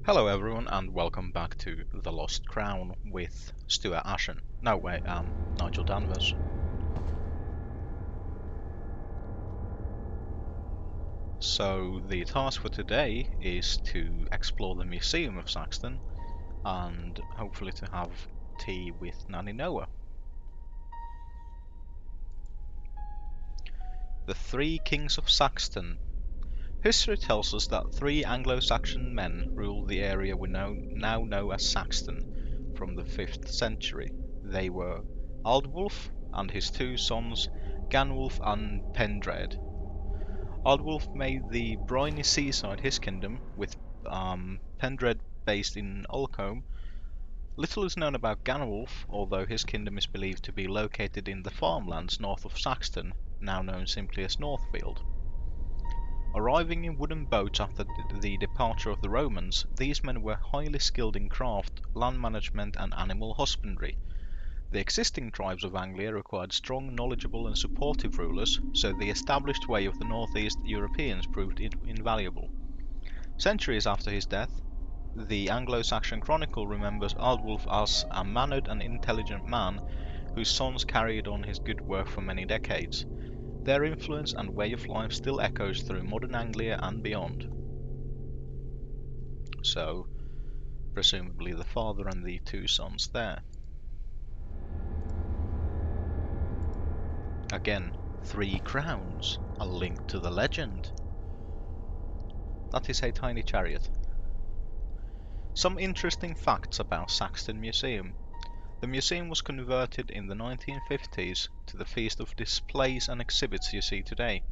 Hello everyone and welcome back to The Lost Crown with Stuart Ashen. No wait, Nigel Danvers. So the task for today is to explore the Museum of Saxton and hopefully to have tea with Nanny Noah. The Three Kings of Saxton. History tells us that three Anglo-Saxon men ruled the area we now know as Saxton from the 5th century. They were Aldwulf and his two sons Ganwulf and Pendred. Aldwulf made the briny seaside his kingdom, with Pendred based in Ulcombe. Little is known about Ganwulf, although his kingdom is believed to be located in the farmlands north of Saxton, now known simply as Northfield. Arriving in wooden boats after the departure of the Romans, these men were highly skilled in craft, land management and animal husbandry. The existing tribes of Anglia required strong, knowledgeable and supportive rulers, so the established way of the northeast Europeans proved invaluable. Centuries after his death, the Anglo-Saxon Chronicle remembers Aldwulf as a mannered and intelligent man whose sons carried on his good work for many decades. Their influence and way of life still echoes through modern Anglia and beyond. So, presumably the father and the two sons there. Again, 3 crowns, a link to the legend. That is a tiny chariot. Some interesting facts about Saxton Museum. The museum was converted in the 1950s to the feast of displays and exhibits you see today.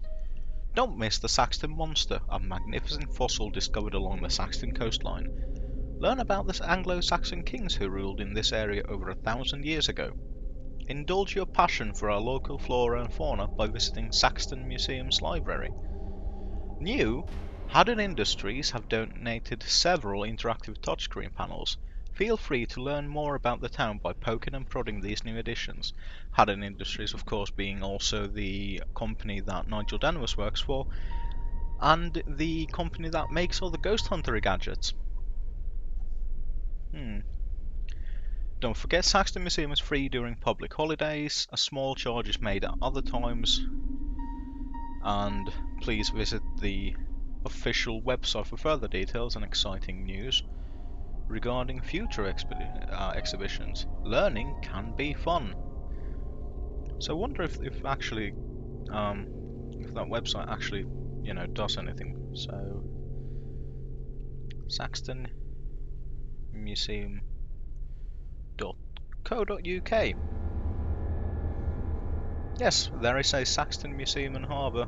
Don't miss the Saxton Monster, a magnificent fossil discovered along the Saxton coastline. Learn about the Anglo-Saxon kings who ruled in this area over 1,000 years ago. Indulge your passion for our local flora and fauna by visiting Saxton Museum's library. New, Haddon Industries have donated several interactive touchscreen panels. Feel free to learn more about the town by poking and prodding these new additions. Haddon Industries, of course, being also the company that Nigel Danvers works for, and the company that makes all the Ghost Hunter gadgets. Don't forget, Saxton Museum is free during public holidays. A small charge is made at other times. And please visit the official website for further details and exciting news regarding future exhibitions. Learning can be fun. So I wonder if actually if that website actually does anything. So saxtonmuseum.co.uk. Yes, there is a Saxton Museum and Harbour.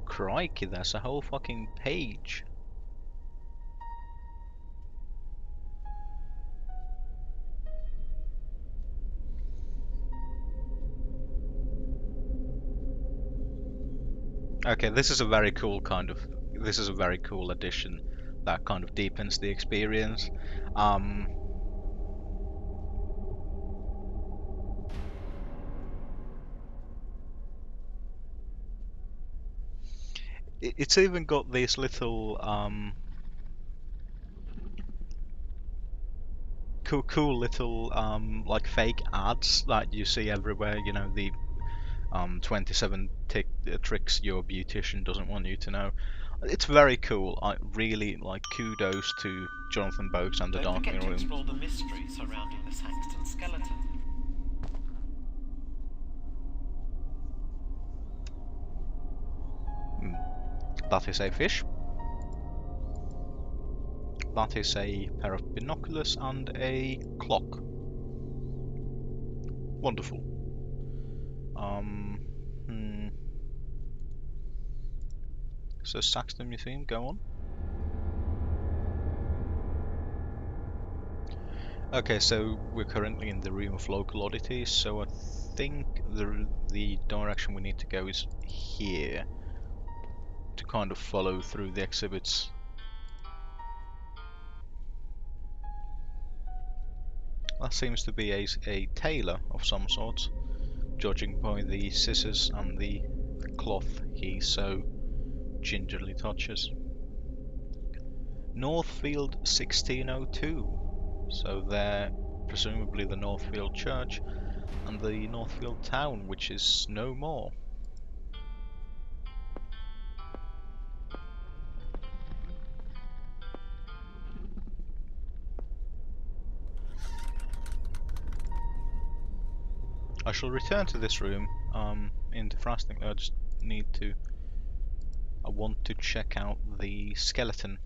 Crikey, there's a whole fucking page. Okay, this is a very cool addition that kind of deepens the experience. It's even got these little cool little like fake ads that you see everywhere. You know, the 27 tricks your beautician doesn't want you to know. It's very cool. I really like, kudos to Jonathan Boakes and the Darkening Room. Don't forget to explore the mystery surrounding the Saxton skeleton. That is a fish. That is a pair of binoculars and a clock. Wonderful. So Saxton Museum, go on. Okay, so we're currently in the Room of Local Oddities, so I think the direction we need to go is here to kind of follow through the exhibits. That seems to be a tailor of some sort, judging by the scissors and the cloth he so gingerly touches. Northfield 1602. So there, presumably the Northfield Church and the Northfield Town, which is no more. I shall return to this room in defrosting. I want to check out the skeleton.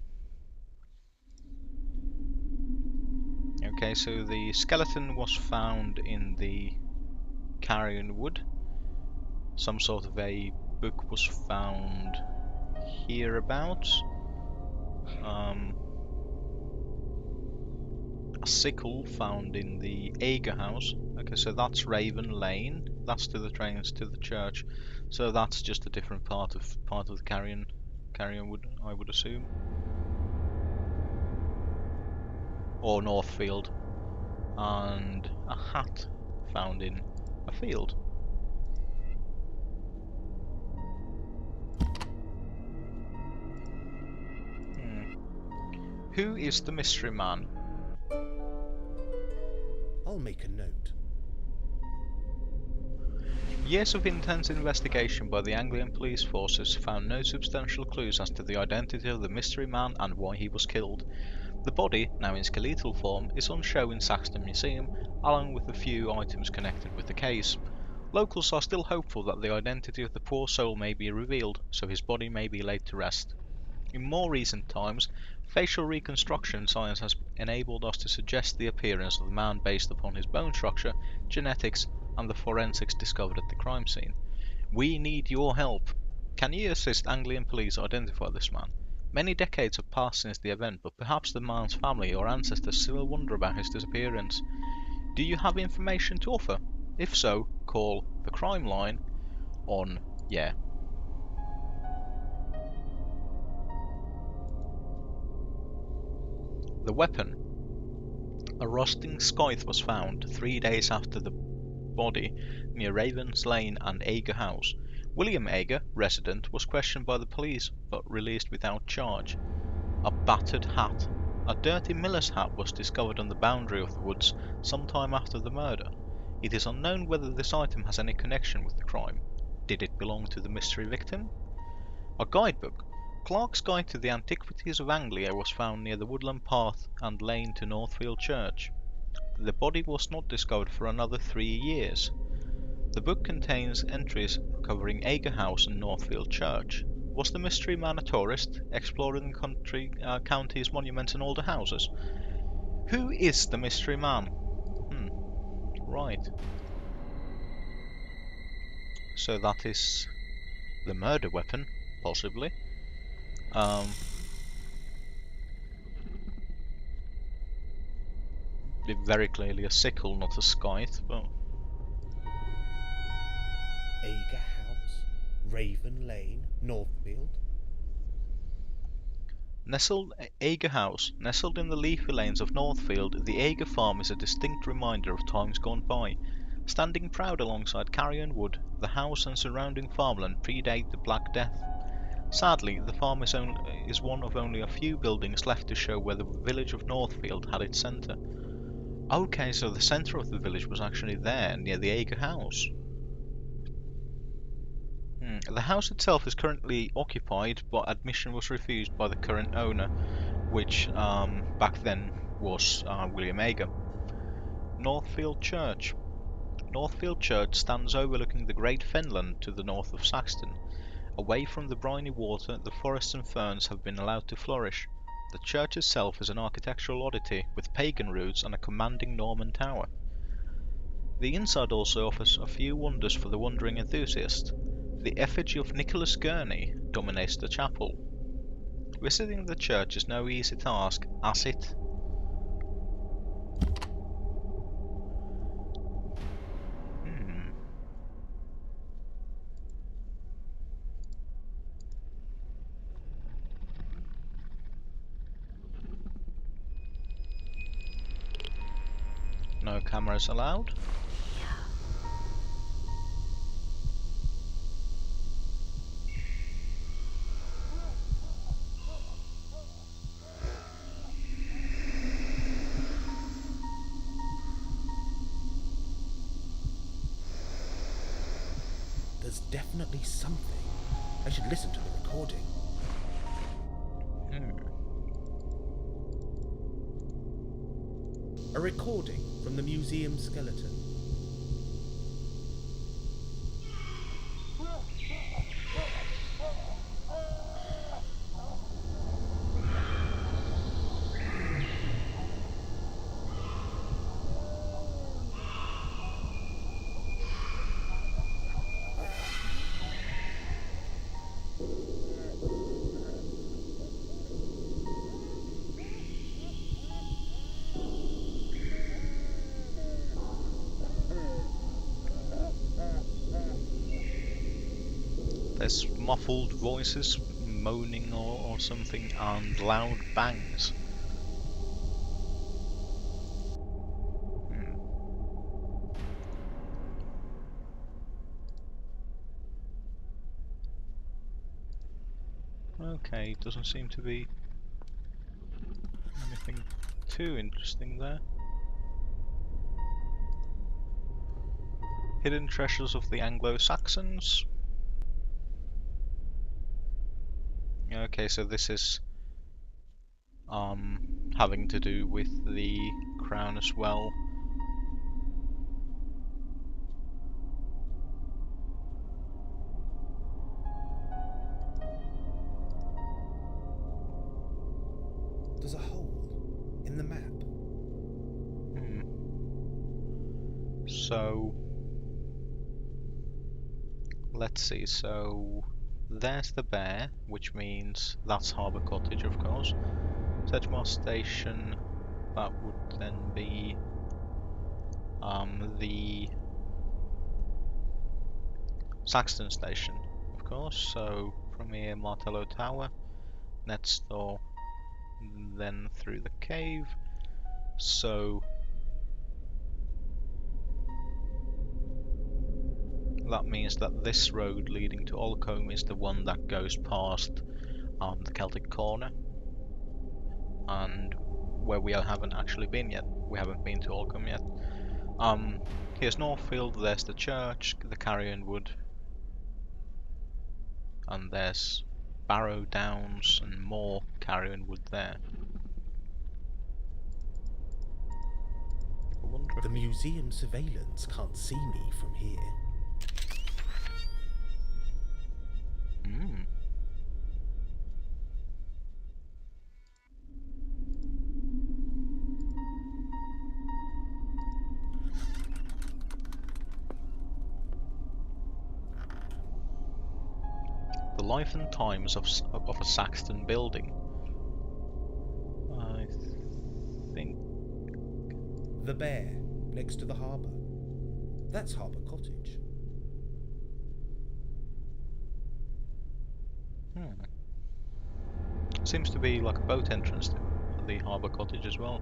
Okay, so the skeleton was found in the Carrion Wood. Some sort of a book was found hereabouts. A sickle found in the Ager house. Okay, so that's Raven Lane. That's to the trains to the church. So that's just a different part of the Carrion Wood, I would assume. Or Northfield. And a hat found in a field. Who is the mystery man? I'll make a note. Years of intense investigation by the Anglian police forces found no substantial clues as to the identity of the mystery man and why he was killed. The body, now in skeletal form, is on show in Saxton Museum, along with a few items connected with the case. Locals are still hopeful that the identity of the poor soul may be revealed, so his body may be laid to rest. In more recent times, facial reconstruction science has enabled us to suggest the appearance of the man based upon his bone structure, genetics, and the forensics discovered at the crime scene. We need your help. Can you assist Anglian police identify this man? Many decades have passed since the event, but perhaps the man's family or ancestors still wonder about his disappearance. Do you have information to offer? If so, call the crime line on The weapon. A rusting scythe was found 3 days after the body near Ravens Lane and Ager House. William Ager, resident, was questioned by the police but released without charge. A battered hat. A dirty miller's hat was discovered on the boundary of the woods some time after the murder. It is unknown whether this item has any connection with the crime. Did it belong to the mystery victim? A guidebook. Clark's Guide to the Antiquities of Anglia was found near the woodland path and lane to Northfield Church. The body was not discovered for another 3 years. The book contains entries covering Ager House and Northfield Church. Was the mystery man a tourist, exploring the county's monuments and older houses? Who is the mystery man? Right. So that is the murder weapon, possibly. Very clearly a sickle, not a scythe, but... Ager House, Raven Lane, Northfield. Ager House. Nestled in the leafy lanes of Northfield, the Ager farm is a distinct reminder of times gone by. Standing proud alongside Carrion Wood, the house and surrounding farmland predate the Black Death. Sadly, the farm is one of only a few buildings left to show where the village of Northfield had its centre. Okay, so the centre of the village was actually there, near the Ager House. The house itself is currently occupied, but admission was refused by the current owner, which back then was William Ager. Northfield Church. Northfield Church stands overlooking the Great Fenland to the north of Saxton. Away from the briny water, the forests and ferns have been allowed to flourish. The church itself is an architectural oddity, with pagan roots and a commanding Norman tower. The inside also offers a few wonders for the wandering enthusiast. The effigy of Nicholas Gurney dominates the chapel. Visiting the church is no easy task, as it No cameras allowed. There's definitely something. I should listen to the recording. A recording from the museum skeleton. There's muffled voices, moaning or something, and loud bangs. Okay, doesn't seem to be anything too interesting there. Hidden treasures of the Anglo-Saxons. Okay, so this is having to do with the crown as well. There's a hole in the map. So let's see, so there's the bear, which means that's Harbour Cottage, of course. Sedgemoor Station, that would then be the Saxton Station, of course. So from here, Martello Tower, next door, then through the cave. So that means that this road leading to Olcombe is the one that goes past the Celtic Corner, and where we haven't actually been yet. We haven't been to Olcombe yet. Here's Northfield, there's the church, the Carrion Wood, and there's Barrow Downs and more Carrion Wood there. I wonder if The museum surveillance can't see me from here. The life and times of a Saxton building. I think The bear, next to the harbour. That's Harbour Cottage. Seems to be like a boat entrance to the Harbour Cottage as well.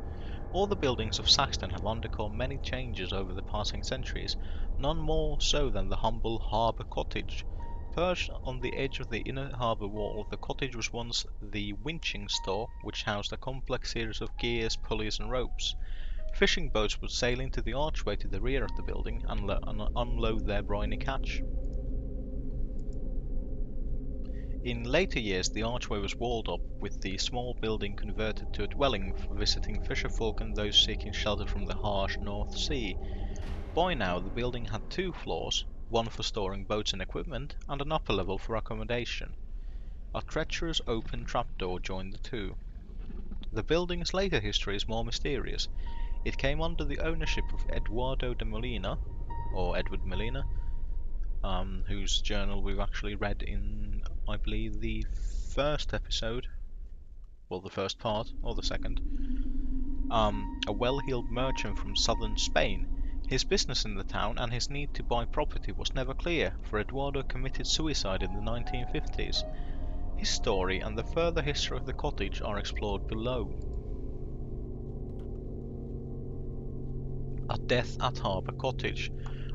All the buildings of Saxton have undergone many changes over the passing centuries, none more so than the humble Harbour Cottage. Perched on the edge of the inner harbour wall, the cottage was once the winching store, which housed a complex series of gears, pulleys and ropes. Fishing boats would sail into the archway to the rear of the building and unload their briny catch. In later years, the archway was walled up, with the small building converted to a dwelling for visiting fisherfolk and those seeking shelter from the harsh North Sea. By now, the building had two floors, one for storing boats and equipment, and an upper level for accommodation. A treacherous open trapdoor joined the two. The building's later history is more mysterious. It came under the ownership of Eduardo de Molina, or Edward Molina, whose journal we've actually read in, I believe, the first episode, well, the first part, or the second. A well-heeled merchant from southern Spain. His business in the town and his need to buy property was never clear, for Eduardo committed suicide in the 1950s. His story and the further history of the cottage are explored below. A death at Harbour Cottage.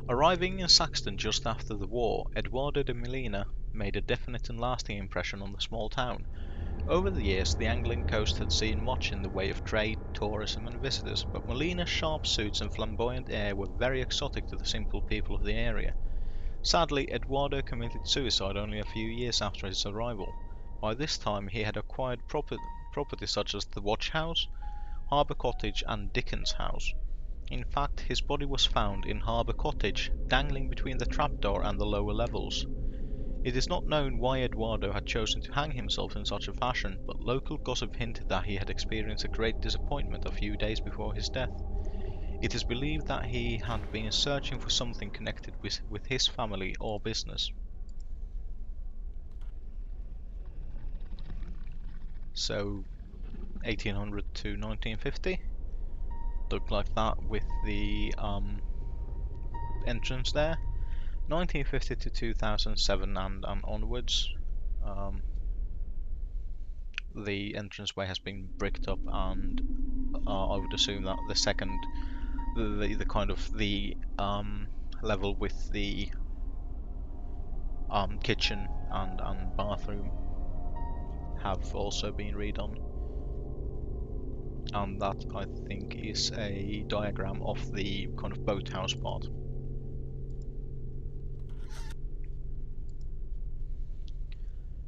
Arriving in Saxton just after the war, Eduardo de Molina made a definite and lasting impression on the small town. Over the years, the Anglian coast had seen much in the way of trade, tourism and visitors, but Molina's sharp suits and flamboyant air were very exotic to the simple people of the area. Sadly, Eduardo committed suicide only a few years after his arrival. By this time he had acquired property such as the Watch House, Harbour Cottage and Dickens House. In fact, his body was found in Harbour Cottage, dangling between the trapdoor and the lower levels. It is not known why Eduardo had chosen to hang himself in such a fashion, but local gossip hinted that he had experienced a great disappointment a few days before his death. It is believed that he had been searching for something connected with his family or business. So, 1800 to 1950? Looked like that with the entrance there. 1950 to 2007 and onwards, the entranceway has been bricked up, and I would assume that the second, the kind of the level with the kitchen and bathroom have also been redone. And that, I think, is a diagram of the kind of boathouse part.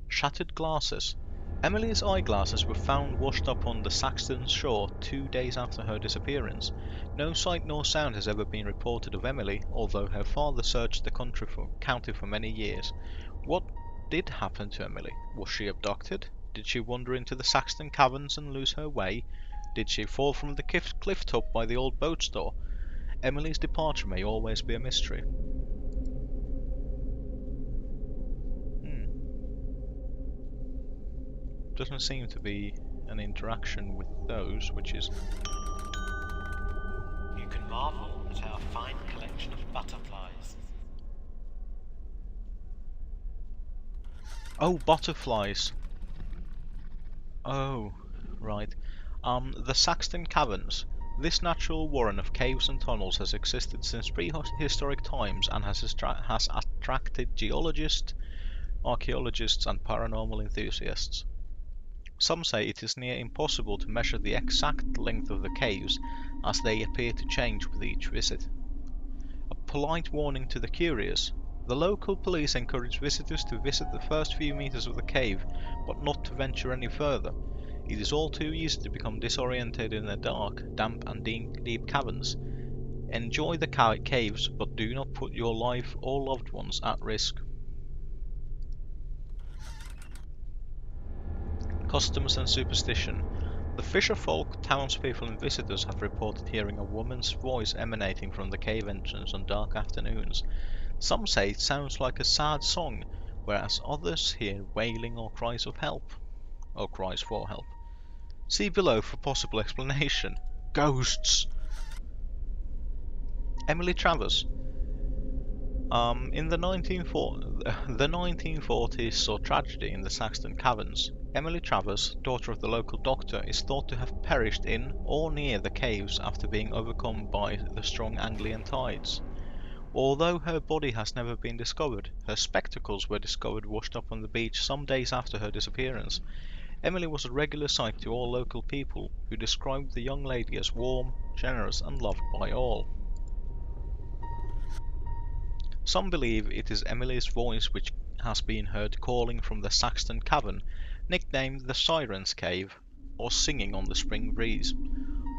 Shattered glasses. Emily's eyeglasses were found washed up on the Saxton shore 2 days after her disappearance. No sight nor sound has ever been reported of Emily, although her father searched the county for many years. What did happen to Emily? Was she abducted? Did she wander into the Saxton caverns and lose her way? Did she fall from the cliff top by the old boat store? Emily's departure may always be a mystery. Doesn't seem to be an interaction with those, which is... You can marvel at our fine collection of butterflies. Oh, butterflies! Oh, right. The Saxton Caverns. This natural warren of caves and tunnels has existed since prehistoric times and has attracted geologists, archaeologists and paranormal enthusiasts. Some say it is near impossible to measure the exact length of the caves, as they appear to change with each visit. A polite warning to the curious. The local police encourage visitors to visit the first few meters of the cave, but not to venture any further. It is all too easy to become disoriented in the dark, damp and deep caverns. Enjoy the caves, but do not put your life or loved ones at risk. Customs and superstition. The fisher folk, townspeople and visitors have reported hearing a woman's voice emanating from the cave entrance on dark afternoons. Some say it sounds like a sad song, whereas others hear wailing or cries of help, or cries for help. See below for possible explanation. Ghosts! Emily Travers. In the 1940s saw tragedy in the Saxton Caverns. Emily Travers, daughter of the local doctor, is thought to have perished in or near the caves after being overcome by the strong Anglian tides. Although her body has never been discovered, her spectacles were discovered washed up on the beach some days after her disappearance. Emily was a regular sight to all local people, who described the young lady as warm, generous and loved by all. Some believe it is Emily's voice which has been heard calling from the Saxton Cavern, nicknamed the Siren's Cave, or singing on the spring breeze.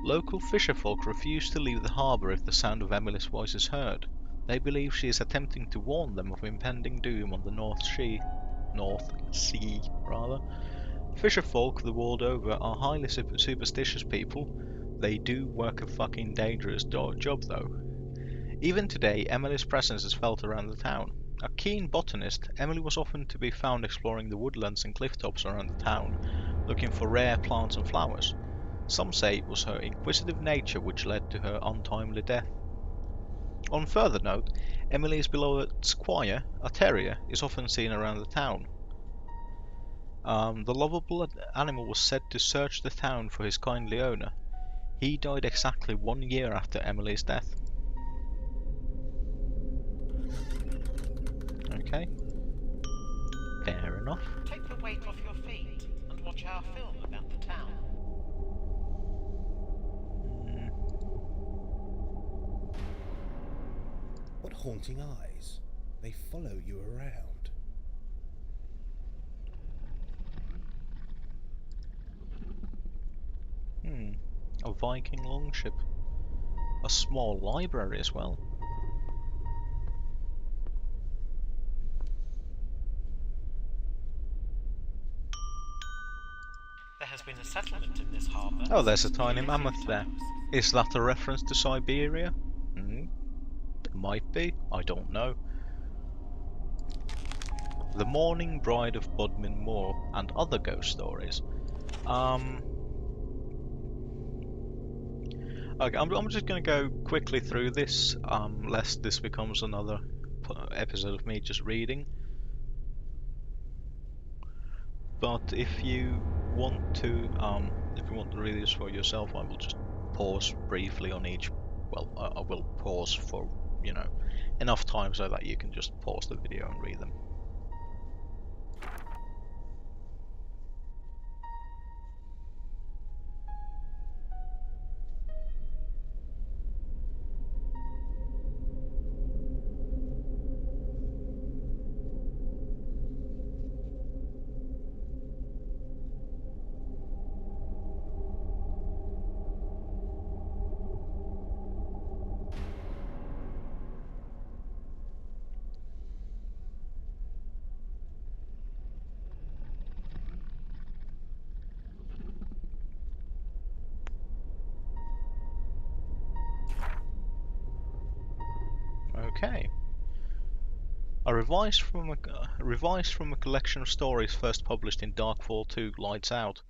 Local fisherfolk refuse to leave the harbour if the sound of Emily's voice is heard. They believe she is attempting to warn them of impending doom on the North Sea. Fisherfolk the world over are highly superstitious people. They do work a fucking dangerous job though. Even today, Emily's presence is felt around the town. A keen botanist, Emily was often to be found exploring the woodlands and cliff tops around the town, looking for rare plants and flowers. Some say it was her inquisitive nature which led to her untimely death. On further note, Emily's beloved squire, a terrier, is often seen around the town. The lovable animal was said to search the town for his kindly owner. He died exactly 1 year after Emily's death. Okay. Fair enough. Take the weight off your feet and watch our film about the town. What haunting eyes. They follow you around. A Viking longship. A small library as well. There has been a settlement in this harbour. Oh, there's a since tiny nearly mammoth 3 there. times. Is that a reference to Siberia? Might be, I don't know. The Mourning Bride of Bodmin Moor and other ghost stories. Okay, I'm just gonna go quickly through this, lest this becomes another episode of me just reading. But if you want to read this for yourself, I will just pause briefly on each. Well, I will pause for, enough time so that you can just pause the video and read them. Okay. Revised from a collection of stories first published in Darkfall 2 Lights Out.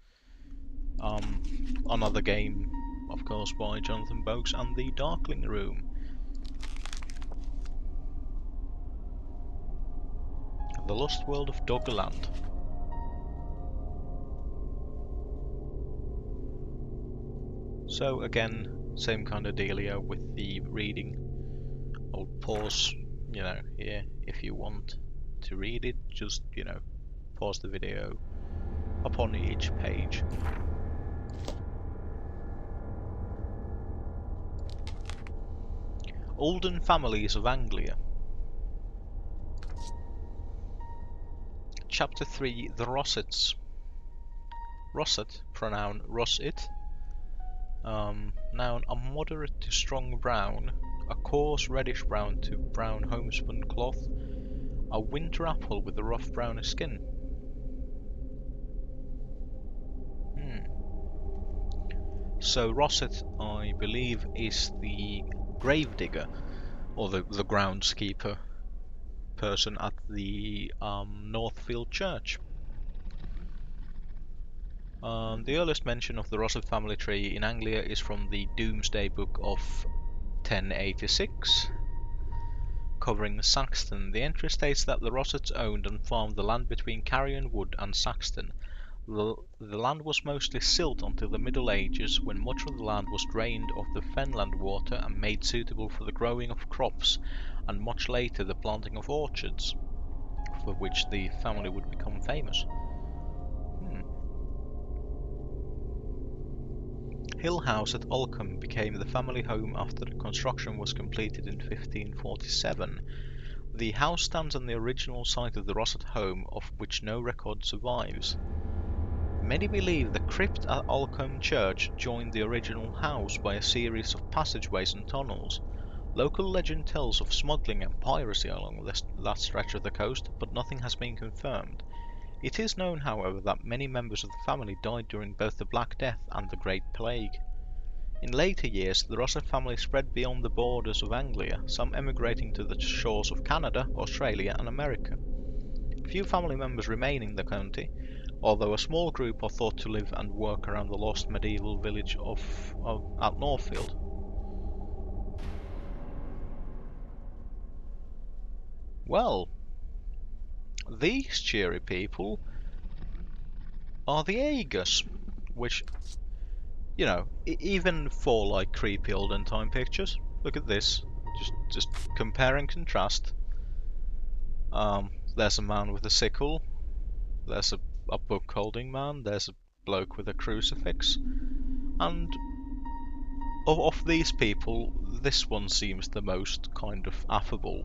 Another game, of course, by Jonathan Boakes, and The Darkling Room. The Lost World of Doggerland. So again, same kind of dealio with the reading. I'll pause, here if you want to read it. Just, pause the video upon each page. Olden Families of Anglia. Chapter 3, The Rossets. Rosset, pronoun Rossit. Noun, a moderate to strong brown, a coarse reddish brown to brown homespun cloth, a winter apple with a rough brownish skin. So Rosset, I believe, is the gravedigger, or the groundskeeper person at the Northfield Church. The earliest mention of the Rosset family tree in Anglia is from the Domesday Book of 1086, covering Saxton. The entry states that the Rossets owned and farmed the land between Carrion Wood and Saxton. The land was mostly silt until the Middle Ages, when much of the land was drained of the fenland water and made suitable for the growing of crops, and much later the planting of orchards, for which the family would become famous. Hill House at Olcombe became the family home after the construction was completed in 1547. The house stands on the original site of the Rosset home, of which no record survives. Many believe the crypt at Olcombe Church joined the original house by a series of passageways and tunnels. Local legend tells of smuggling and piracy along that stretch of the coast, but nothing has been confirmed. It is known, however, that many members of the family died during both the Black Death and the Great Plague. In later years, the Rosset family spread beyond the borders of Anglia, some emigrating to the shores of Canada, Australia and America. Few family members remain in the county, although a small group are thought to live and work around the lost medieval village at Northfield. Well, these cheery people are the Aegis, which, even for like creepy olden time pictures, look at this. Just compare and contrast. There's a man with a sickle. There's a book holding man. There's a bloke with a crucifix. And of these people, this one seems the most kind of affable.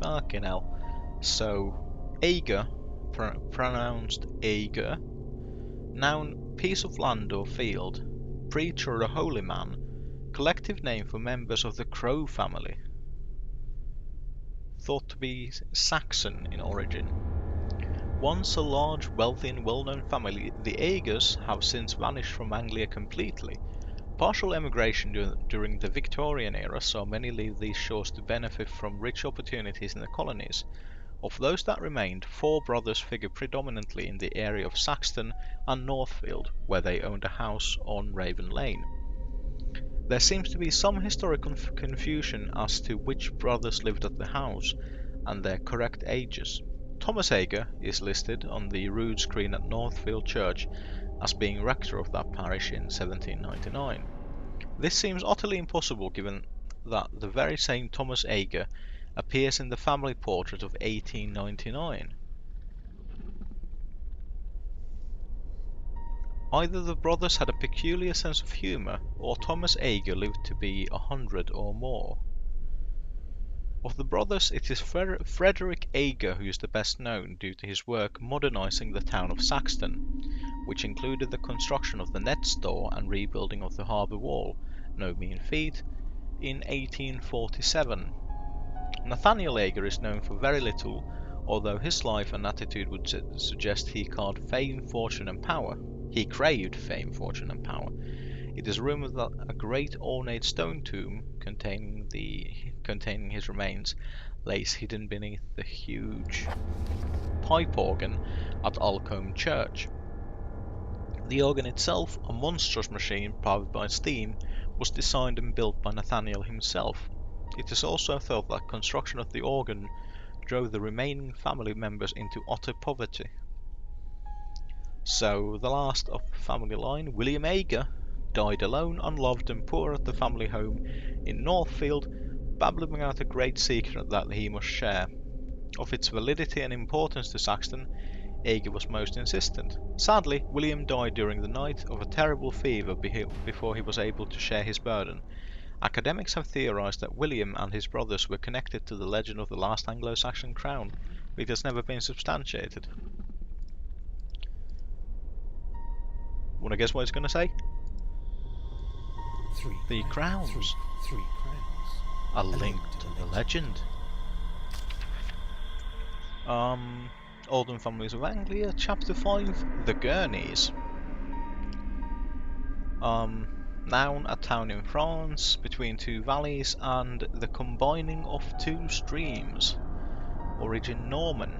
Fucking hell. So, Ager, pronounced Ager, noun piece of land or field, preacher or a holy man, collective name for members of the Crow family. Thought to be Saxon in origin. Once a large, wealthy and well-known family, the Agers have since vanished from Anglia completely. Partial emigration during the Victorian era saw many leave these shores to benefit from rich opportunities in the colonies. Of those that remained, 4 brothers figure predominantly in the area of Saxton and Northfield, where they owned a house on Raven Lane. There seems to be some historical confusion as to which brothers lived at the house and their correct ages. Thomas Ager is listed on the rood screen at Northfield Church as being rector of that parish in 1799. This seems utterly impossible given that the very same Thomas Ager appears in the family portrait of 1899. Either the brothers had a peculiar sense of humour, or Thomas Ager lived to be 100 or more. Of the brothers, it is Frederick Ager who is the best known due to his work modernising the town of Saxton, which included the construction of the net store and rebuilding of the harbour wall, no mean feat, in 1847. Nathaniel Ager is known for very little, although his life and attitude would suggest he craved fame, fortune and power. It is rumoured that a great ornate stone tomb containing his remains lays hidden beneath the huge pipe organ at Alcombe Church. The organ itself, a monstrous machine powered by steam, was designed and built by Nathaniel himself. It is also thought that construction of the organ drove the remaining family members into utter poverty. So, the last of the family line, William Ager, died alone, unloved and poor at the family home in Northfield, babbling out a great secret that he must share. Of its validity and importance to Saxton, Ager was most insistent. Sadly, William died during the night of a terrible fever before he was able to share his burden. Academics have theorized that William and his brothers were connected to the legend of the last Anglo-Saxon crown, but it has never been substantiated. Wanna guess what it's gonna say? 3 The crowns. Three crowns. A link to the legend. Olden Families of Anglia, Chapter 5, The Gurneys. Noun, a town in France, between 2 valleys, and the combining of 2 streams. Origin Norman.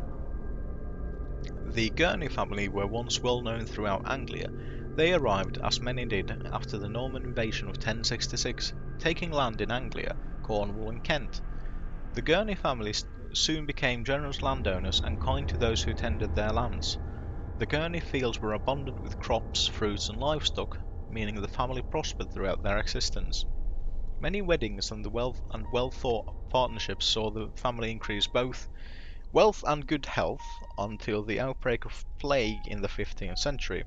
The Gurney family were once well known throughout Anglia. They arrived, as many did, after the Norman invasion of 1066, taking land in Anglia, Cornwall and Kent. The Gurney family soon became generous landowners and kind to those who tended their lands. The Gurney fields were abundant with crops, fruits and livestock, meaning the family prospered throughout their existence. Many weddings and well-thought partnerships saw the family increase both wealth and good health until the outbreak of plague in the 15th century.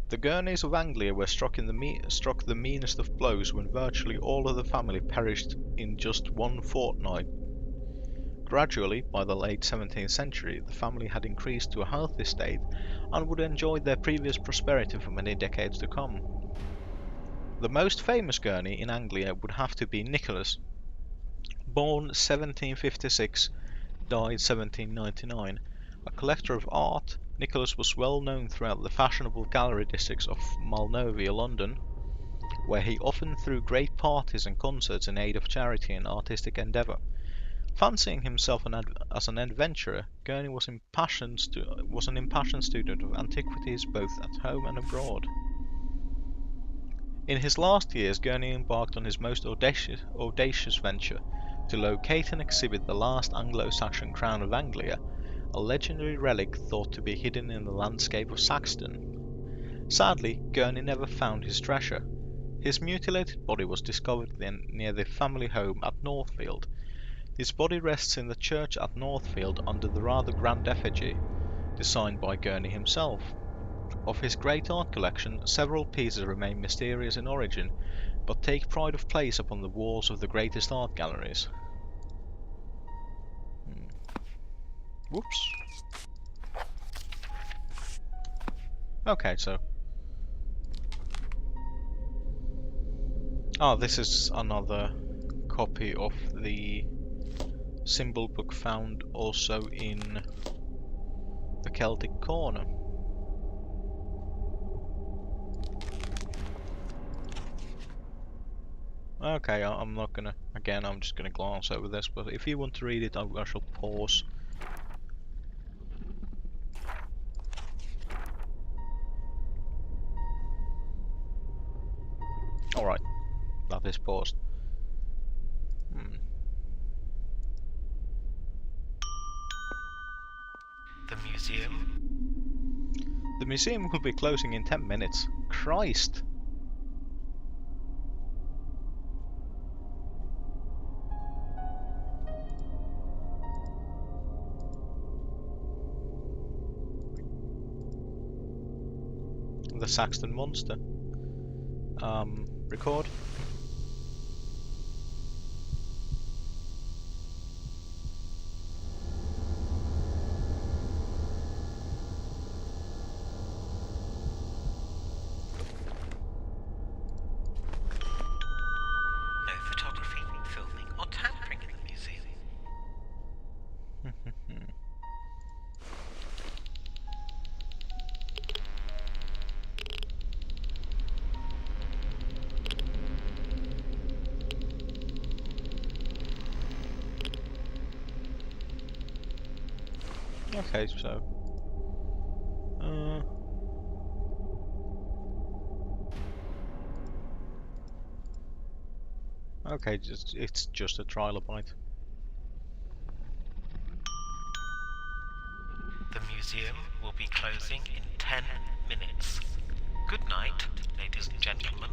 The Gurneys of Anglia were struck the meanest of blows when virtually all of the family perished in just 1 fortnight. Gradually, by the late 17th century, the family had increased to a healthy state and would enjoy their previous prosperity for many decades to come. The most famous Gurney in Anglia would have to be Nicholas. Born 1756, died 1799, a collector of art, Nicholas was well known throughout the fashionable gallery districts of Malnovia, London, where he often threw great parties and concerts in aid of charity and artistic endeavour. Fancying himself as an adventurer, Gurney was an impassioned student of antiquities both at home and abroad. In his last years, Gurney embarked on his most audacious venture to locate and exhibit the last Anglo-Saxon crown of Anglia, a legendary relic thought to be hidden in the landscape of Saxton. Sadly, Gurney never found his treasure. His mutilated body was discovered near the family home at Northfield. His body rests in the church at Northfield under the rather grand effigy, designed by Gurney himself. Of his great art collection, several pieces remain mysterious in origin, but take pride of place upon the walls of the greatest art galleries. Whoops. Okay, so... Oh, this is another copy of the symbol book found also in the Celtic Corner. Okay, I'm not gonna... Again, I'm just gonna glance over this, but if you want to read it, I shall pause. Alright, that is paused. The museum? The museum will be closing in 10 minutes. Christ! The Saxton Monster. Record. No photography, filming, or tampering in the museum. Okay, so... Okay, it's just a trilobite. The museum will be closing in 10 minutes. Good night, ladies and gentlemen.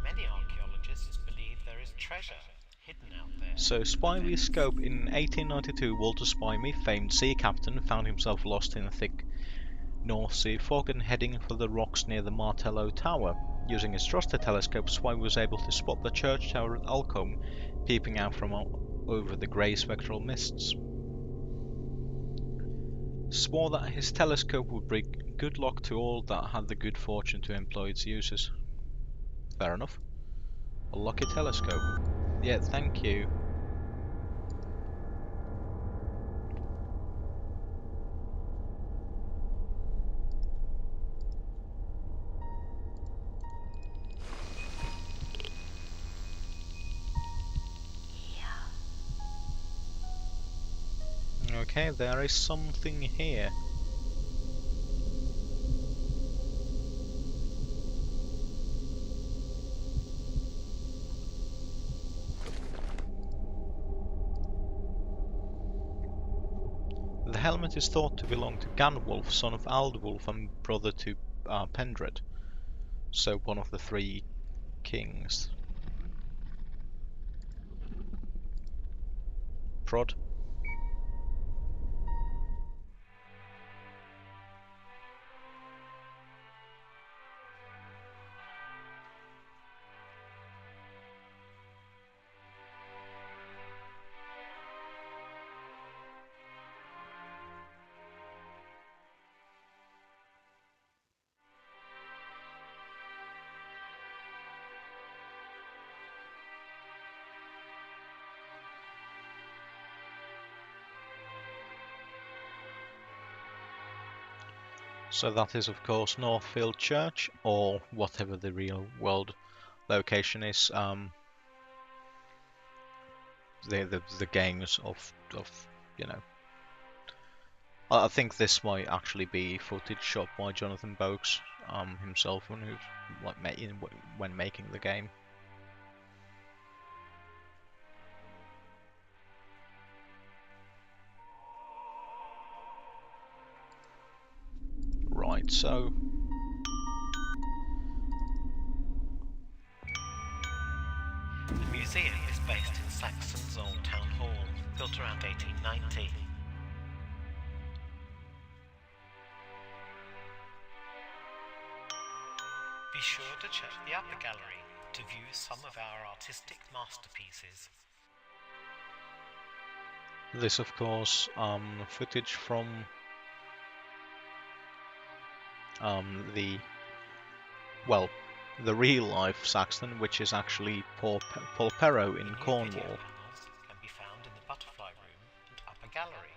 Many archaeologists believe there is treasure hidden out there. So, Spivey's scope in 1892, Walter Spivey, famed sea captain, found himself lost in a thick North Sea fog and heading for the rocks near the Martello Tower. Using his trusted telescope, Spivey was able to spot the church tower at Alcombe peeping out from over the grey spectral mists. Swore that his telescope would bring good luck to all that had the good fortune to employ its uses. Fair enough. A lucky telescope. Yeah, thank you. Okay, there is something here. The helmet is thought to belong to Ganwulf, son of Aldwulf and brother to Pendred, so one of the three kings. Prod. So that is of course Northfield Church, or whatever the real world location is. The games of you know. I think this might actually be footage shot by Jonathan Boakes himself when he was when making the game. Right, so The museum is based in Saxon's Old Town Hall, built around 1890. Be sure to check the upper gallery. to view some of our artistic masterpieces. This, of course, footage from the real-life Saxton, which is actually Polperro in The new Cornwall. video panels can be found in the butterfly room and upper gallery.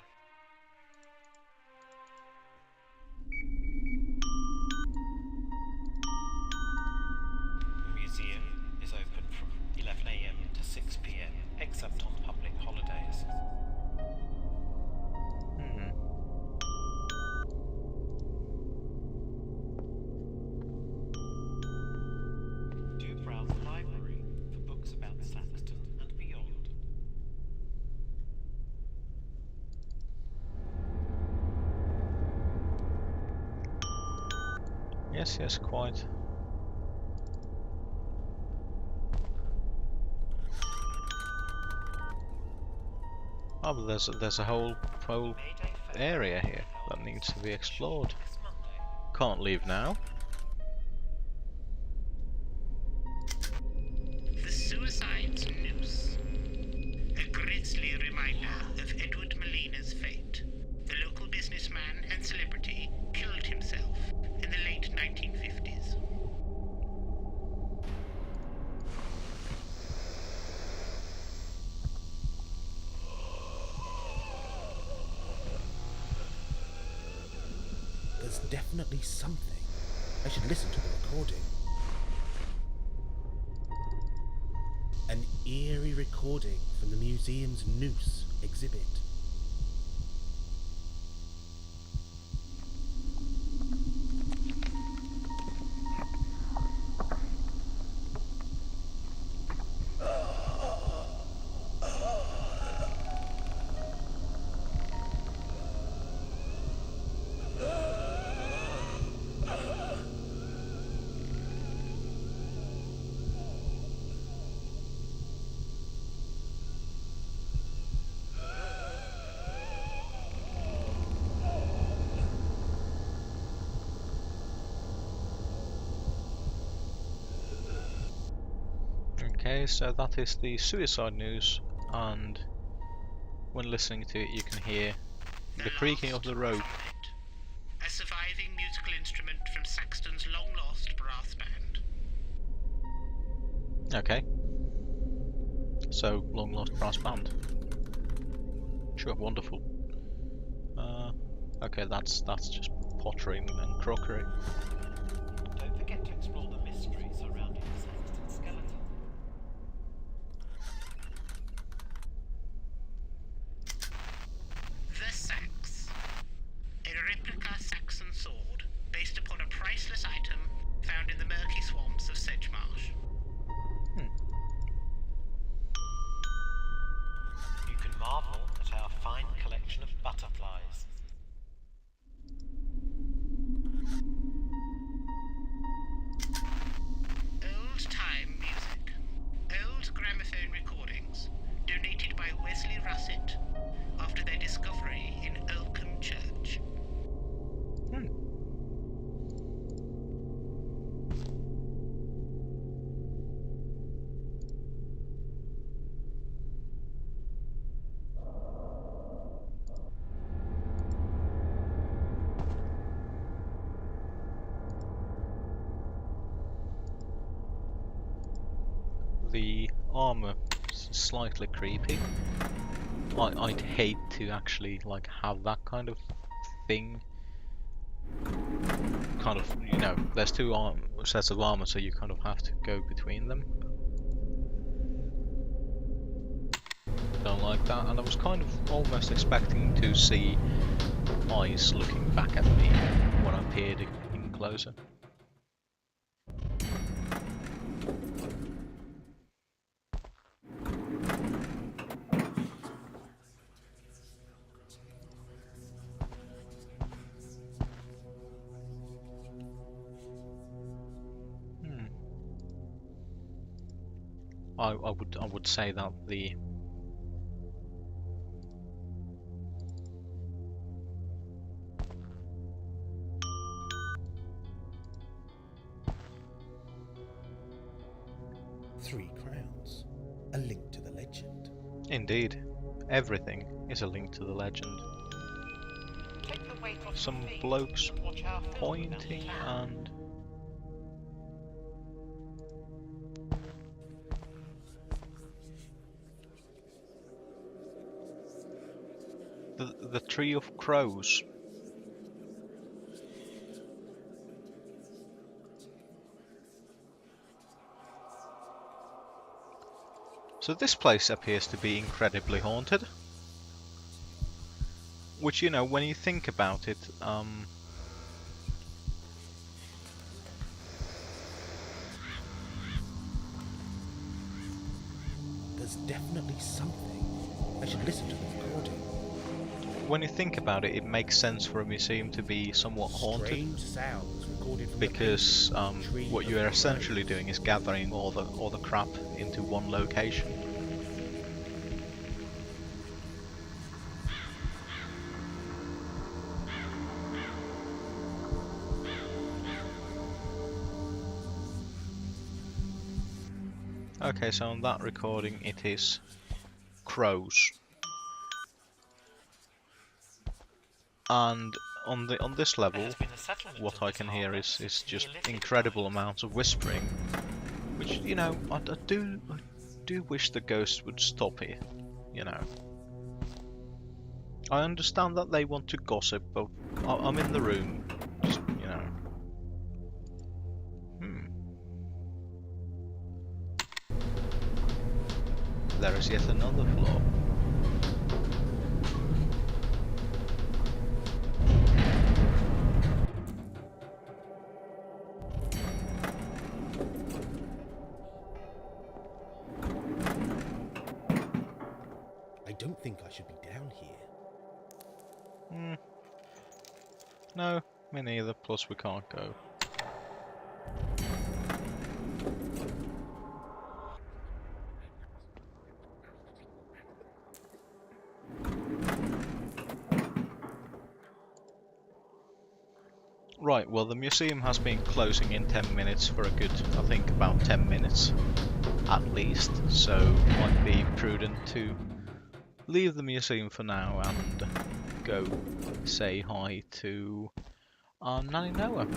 The museum is open from 11 AM to 6 PM, except on public holidays. Mhm. Do browse the library for books about Saxton and beyond. Yes, quite. Oh, but there's a whole Mayday Fair area here held that needs to be explored. this Monday. Can't leave now. The Suicide's Noose. A grisly reminder of Edward Molina's fate. The local businessman and celebrity killed himself in the late 1950s. There's definitely something. I should listen to the recording. An eerie recording from the museum's Noose exhibit. Okay, so that is the suicide news, and when listening to it you can hear the creaking of the rope. Trumpet, a surviving musical instrument from Saxton's long-lost brass band. Okay. So, long lost brass band. Sure, wonderful. Okay, that's just pottery and crockery. Don't forget to explore the mystery surrounding the Saxton skeleton. The Sax. A replica Saxon sword based upon a priceless item found in the murky swamps of Sedgemarsh. You can marvel at our fine collection of butterflies. Old-time music. Old gramophone recordings donated by Wesley Russet after their discovery in Oakham Church. The armor is slightly creepy. I'd hate to actually like have that kind of thing. Kind of, you know, there's two sets of armor, so you kind of have to go between them. Don't like that, and I was kind of almost expecting to see eyes looking back at me when I peered in closer. I would say that the 3 crowns. A link to the legend. Indeed, everything is a link to the legend. Take the weight off Some your feet blokes and watch our film pointing now. and... The Tree of Crows. So this place appears to be incredibly haunted. Which, you know, when you think about it, There's definitely something. I should listen to the recording. when you think about it, it makes sense for a museum to be somewhat haunted. Strange sounds recorded from the Because painting, Tree what of you are Crows. essentially doing is gathering all the crap into one location. Okay, so on that recording it is crows. And on this level, There has been a settlement what in I this can hear harbour is since just Neolithic incredible times. amounts of whispering, which, you know, I do wish the ghosts would stop here, you know. I understand that they want to gossip, but I'm in the room, just, you know. There is yet another floor. I don't think I should be down here. No, me neither, plus we can't go. Right, well the museum has been closing in 10 minutes for a good, I think, about 10 minutes at least, so might be prudent to leave the museum for now and go say hi to Nanny Noah,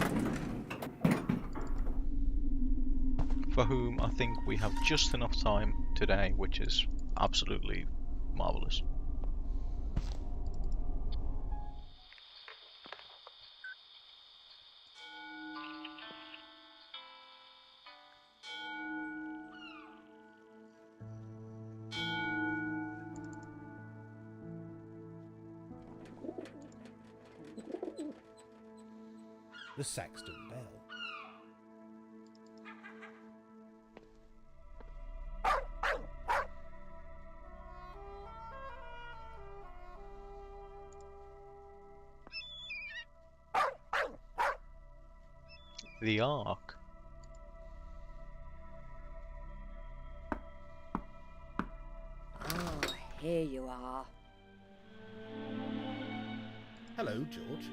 for whom I think we have just enough time today, which is absolutely marvellous. The Saxton Bell. The Ark. Oh, here you are. Hello, George.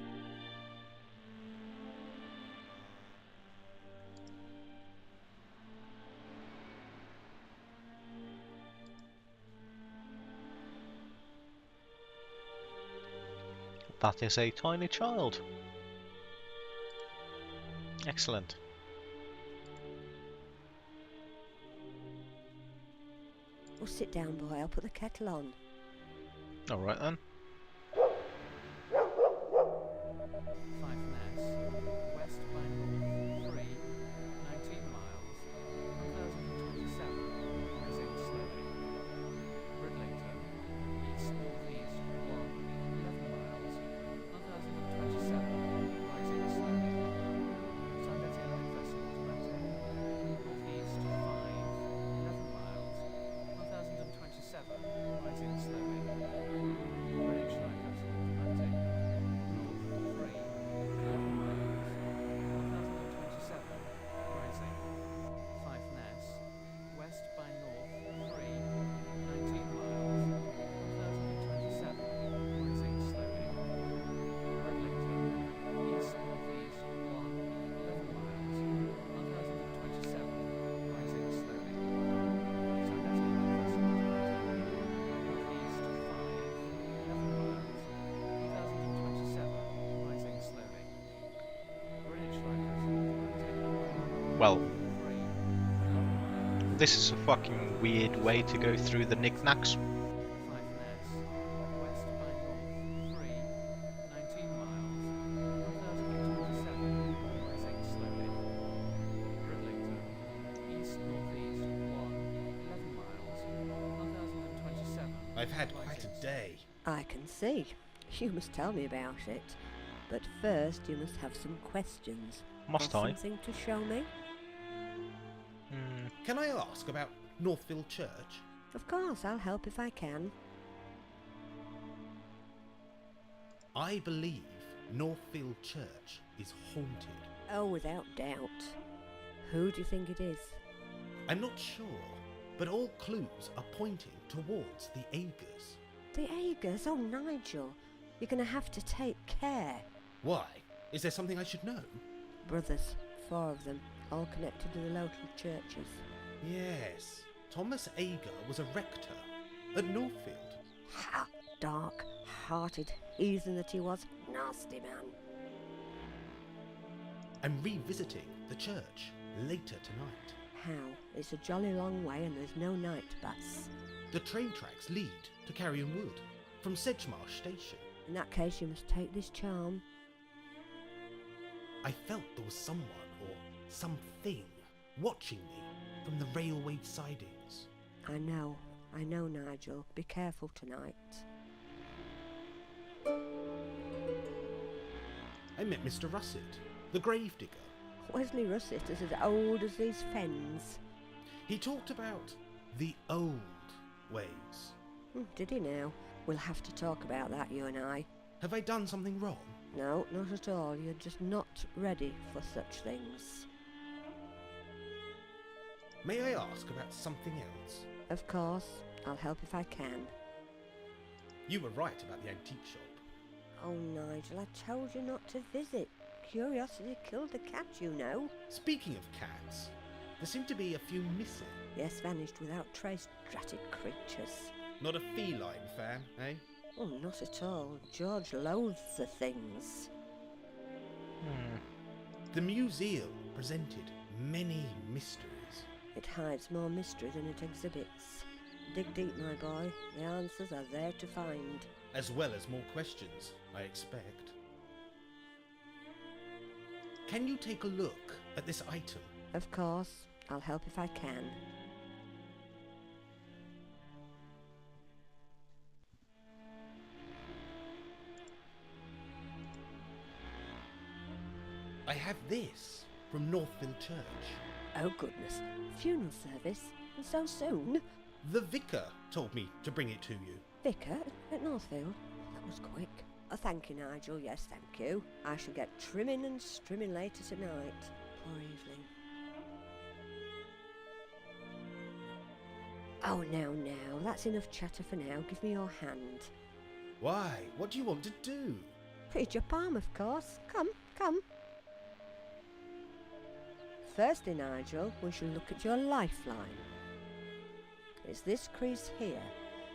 That is a tiny child. Excellent. Well, sit down, boy. I'll put the kettle on. Alright then. 5 Ness, West Bangle 3, 19 miles, 1027, rising slowly. Bridlington, east northeast 1, 11 miles, 1027, rising slowly. Sangaty Light Vessels Brenton, northeast 5, 11 miles, 1027, rising slowly. Well, 3, 11 miles. this is a fucking weird way to go through the knickknacks. Fiveness, west by north 3, 19 miles, 1027, rising slowly. Bridlington, east northeast 1, 11 miles, 1027. I've had quite a day. I can see. You must tell me about it. But first you must have some questions. Must Have I? something to show me? Can I ask about Northfield Church? Of course, I'll help if I can. I believe Northfield Church is haunted. Oh, without doubt. Who do you think it is? I'm not sure, but all clues are pointing towards the Agers. The Agers? Oh, Nigel. You're going to have to take care. Why? Is there something I should know? Brothers, 4 of them, all connected to the local churches. Yes, Thomas Ager was a rector at Northfield. Ha! Dark-hearted heathen that he was. Nasty man. I'm revisiting the church later tonight. How? It's a jolly long way and there's no night bus. The train tracks lead to Carrion Wood from Sedgemarsh Station. In that case, you must take this charm. I felt there was someone or something watching me from the railway sidings. I know, Nigel. Be careful tonight. I met Mr. Russet, the gravedigger. Wesley Russet is as old as these fens. He talked about the old ways. Did he now? We'll have to talk about that, you and I. Have I done something wrong? No, not at all. You're just not ready for such things. May I ask about something else? Of course, I'll help if I can. You were right about the antique shop. Oh, Nigel, I told you not to visit. Curiosity killed the cat, you know. Speaking of cats, there seem to be a few missing. Yes, vanished without trace, dratted creatures. Not a feline fan, eh? Oh, not at all. George loathes the things. The museum presented many mysteries. It hides more mystery than it exhibits. Dig deep, my boy. The answers are there to find. As well as more questions, I expect. Can you take a look at this item? Of course, I'll help if I can. I have this from Northfield Church. Oh, goodness. Funeral service? And so soon? The vicar told me to bring it to you. Vicar at Northfield? That was quick. Oh, thank you, Nigel. Yes, thank you. I shall get trimming and strimming later tonight. Poor Evelyn. Oh, now. That's enough chatter for now. Give me your hand. Why? What do you want to do? Read your palm, of course. Come. Firstly, Nigel, we shall look at your lifeline. It's this crease here,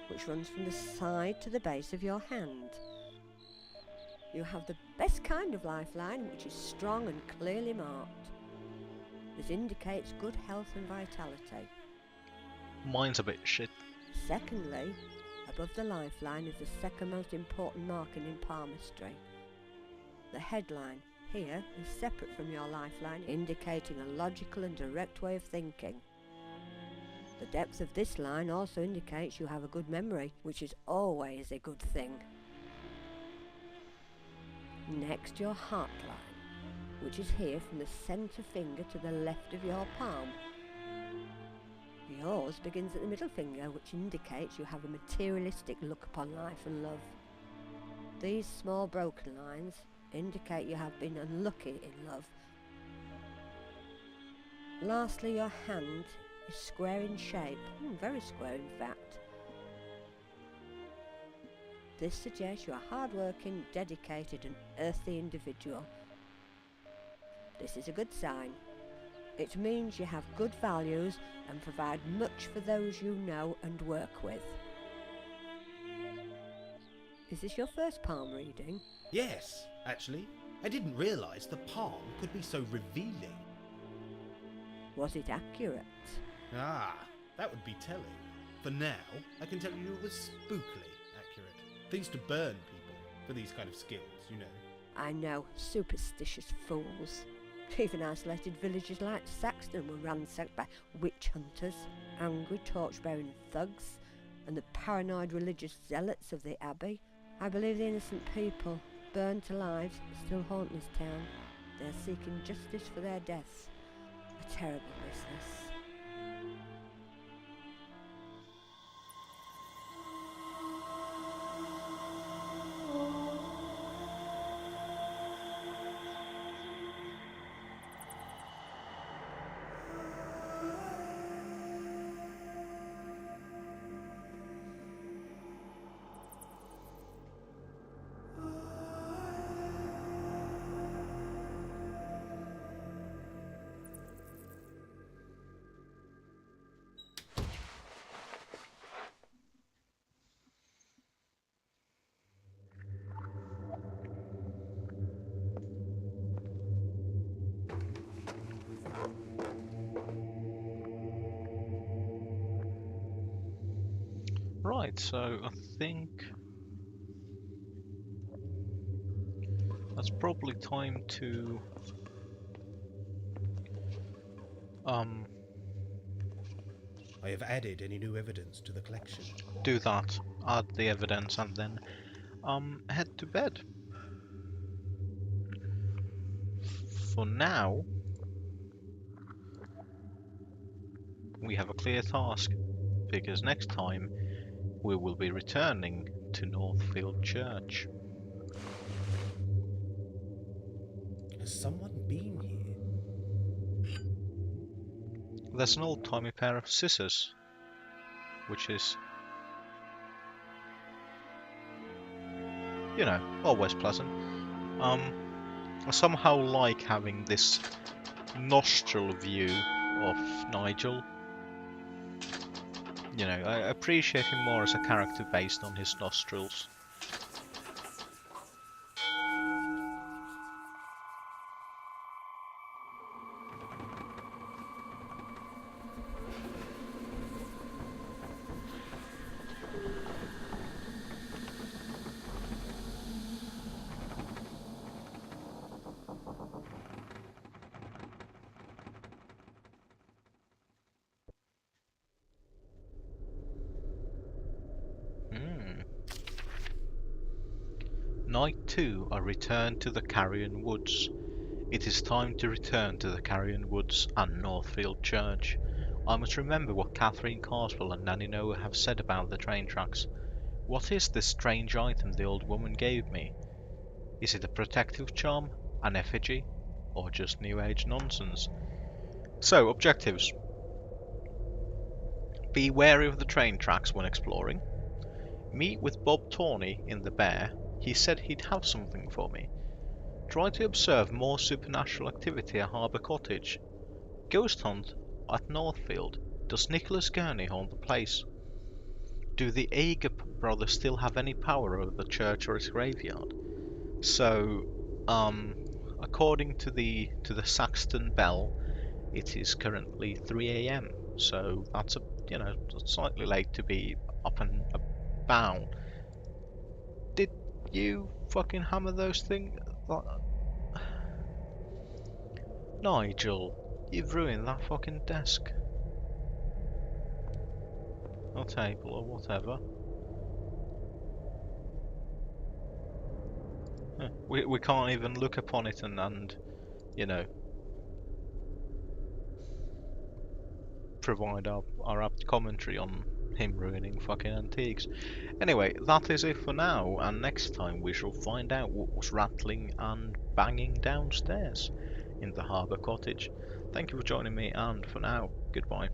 which runs from the side to the base of your hand. You have the best kind of lifeline, which is strong and clearly marked. This indicates good health and vitality. Mine's a bit shit. Secondly, above the lifeline is the second most important marking in palmistry. The headline here is separate from your lifeline, indicating a logical and direct way of thinking. The depth of this line also indicates you have a good memory, which is always a good thing. Next, your heart line, which is here from the centre finger to the left of your palm. Yours begins at the middle finger, which indicates you have a materialistic look upon life and love. These small broken lines indicate you have been unlucky in love. Lastly, your hand is square in shape, very square in fact. This suggests you're a hard-working, dedicated and earthy individual. This is a good sign. It means you have good values and provide much for those you know and work with. Is this your first palm reading? Yes, actually. I didn't realise the palm could be so revealing. Was it accurate? Ah, that would be telling. For now, I can tell you it was spookily accurate. They used to burn people for these kind of skills, you know. I know, superstitious fools. Even isolated villages like Saxton were ransacked by witch hunters, angry torch-bearing thugs, and the paranoid religious zealots of the Abbey. I believe the innocent people, burned to lives, still haunt this town. They're seeking justice for their deaths. A terrible business. Right, so I think that's probably time to I have added any new evidence to the collection. do that, add the evidence, and then head to bed. For now, we have a clear task, because next time we will be returning to Northfield Church. Has someone been here? There's an old-timey pair of scissors, which is, you know, always pleasant. I somehow like having this nostril view of Nigel. You know, I appreciate him more as a character based on his nostrils. Night 2, I return to the Carrion Woods. It is time to return to the Carrion Woods and Northfield Church. I must remember what Catherine Carswell and Nanny Noah have said about the train tracks. What is this strange item the old woman gave me? Is it a protective charm, an effigy, or just New Age nonsense? So, objectives. Be wary of the train tracks when exploring. Meet with Bob Tawney in the Bear. He said he'd have something for me. Try to observe more supernatural activity at Harbour Cottage. Ghost hunt at Northfield. Does Nicholas Gurney haunt the place? Do the Ager brothers still have any power over the church or its graveyard? So, according to the Saxton Bell, it is currently 3 AM. So that's slightly late to be up and about. Did you fucking hammer those things? Nigel, you've ruined that fucking desk. Or table, or whatever. We can't even look upon it and you know, provide our apt commentary on him ruining fucking antiques. Anyway, that is it for now, and next time we shall find out what was rattling and banging downstairs in the Harbour Cottage. Thank you for joining me, and for now, goodbye.